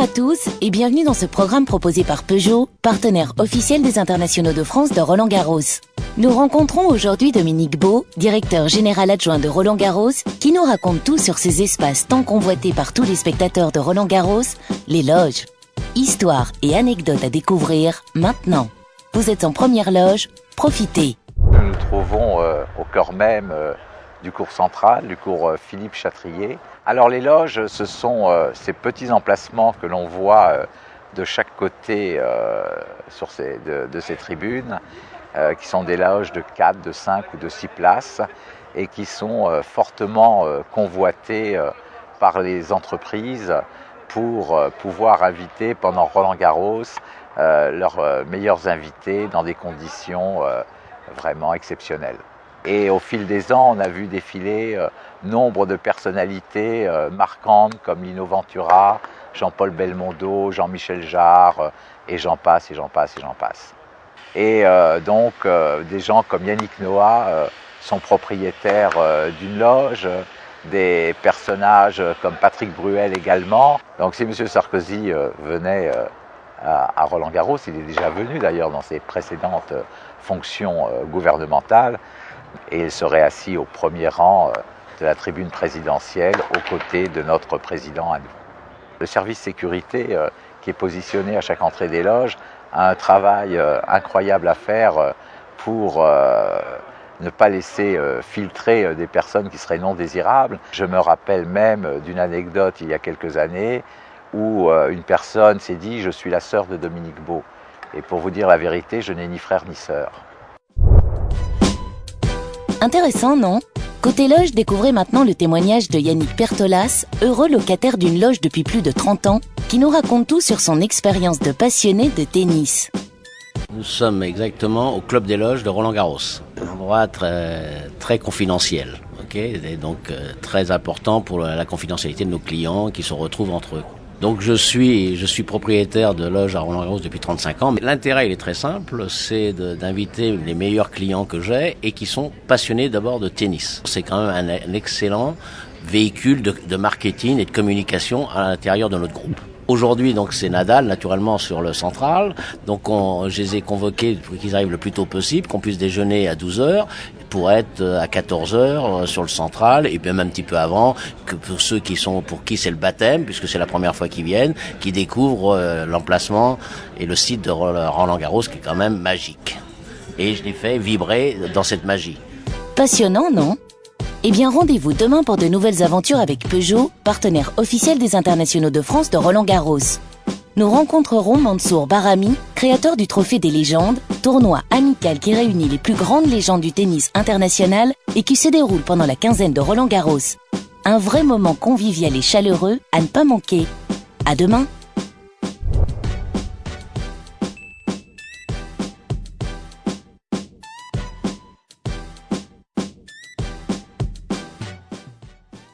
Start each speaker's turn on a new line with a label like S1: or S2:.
S1: à tous et bienvenue dans ce programme proposé par Peugeot, partenaire officiel des Internationaux de France de Roland-Garros. Nous rencontrons aujourd'hui Dominique Beau, directeur général adjoint de Roland-Garros, qui nous raconte tout sur ces espaces tant convoités par tous les spectateurs de Roland-Garros, les loges. Histoire et anecdotes à découvrir maintenant. Vous êtes en première loge, profitez.
S2: Nous nous trouvons au cœur même du cours central, du cours Philippe Chatrier. Alors les loges, ce sont ces petits emplacements que l'on voit de chaque côté de ces tribunes, qui sont des loges de 4, de 5 ou de 6 places et qui sont fortement convoitées par les entreprises pour pouvoir inviter pendant Roland-Garros leurs meilleurs invités dans des conditions vraiment exceptionnelles. Et au fil des ans, on a vu défiler nombre de personnalités marquantes comme Lino Ventura, Jean-Paul Belmondo, Jean-Michel Jarre, et j'en passe, et j'en passe, et j'en passe. Et donc, des gens comme Yannick Noah sont propriétaires d'une loge, des personnages comme Patrick Bruel également. Donc si M. Sarkozy venait à Roland-Garros, il est déjà venu d'ailleurs dans ses précédentes fonctions gouvernementales, et il serait assis au premier rang de la tribune présidentielle aux côtés de notre président à nous. Le service sécurité qui est positionné à chaque entrée des loges a un travail incroyable à faire pour ne pas laisser filtrer des personnes qui seraient non désirables. Je me rappelle même d'une anecdote il y a quelques années où une personne s'est dit « je suis la sœur de Dominique Beau ». Et pour vous dire la vérité, je n'ai ni frère ni sœur.
S1: Intéressant, non ? Côté loge, découvrez maintenant le témoignage de Yannick Pertolas, heureux locataire d'une loge depuis plus de 30 ans, qui nous raconte tout sur son expérience de passionné de tennis.
S3: Nous sommes exactement au Club des Loges de Roland-Garros, un endroit très confidentiel, et donc très important pour la confidentialité de nos clients qui se retrouvent entre eux. Donc je suis propriétaire de loge à Roland-Garros depuis 35 ans. Mais l'intérêt, il est très simple, c'est d'inviter les meilleurs clients que j'ai et qui sont passionnés d'abord de tennis. C'est quand même un excellent véhicule de marketing et de communication à l'intérieur de notre groupe. Aujourd'hui, donc, c'est Nadal, naturellement, sur le central. Donc, je les ai convoqués pour qu'ils arrivent le plus tôt possible, qu'on puisse déjeuner à 12h, pour être à 14h sur le central, et même un petit peu avant, que pour ceux pour qui c'est le baptême, puisque c'est la première fois qu'ils viennent, qui découvrent l'emplacement et le site de Roland-Garros, qui est quand même magique. Et je les fais vibrer dans cette magie.
S1: Passionnant, non ? Eh bien, rendez-vous demain pour de nouvelles aventures avec Peugeot, partenaire officiel des Internationaux de France de Roland-Garros. Nous rencontrerons Mansour Bahrami, créateur du Trophée des légendes, tournoi amical qui réunit les plus grandes légendes du tennis international et qui se déroule pendant la quinzaine de Roland-Garros. Un vrai moment convivial et chaleureux à ne pas manquer. À demain!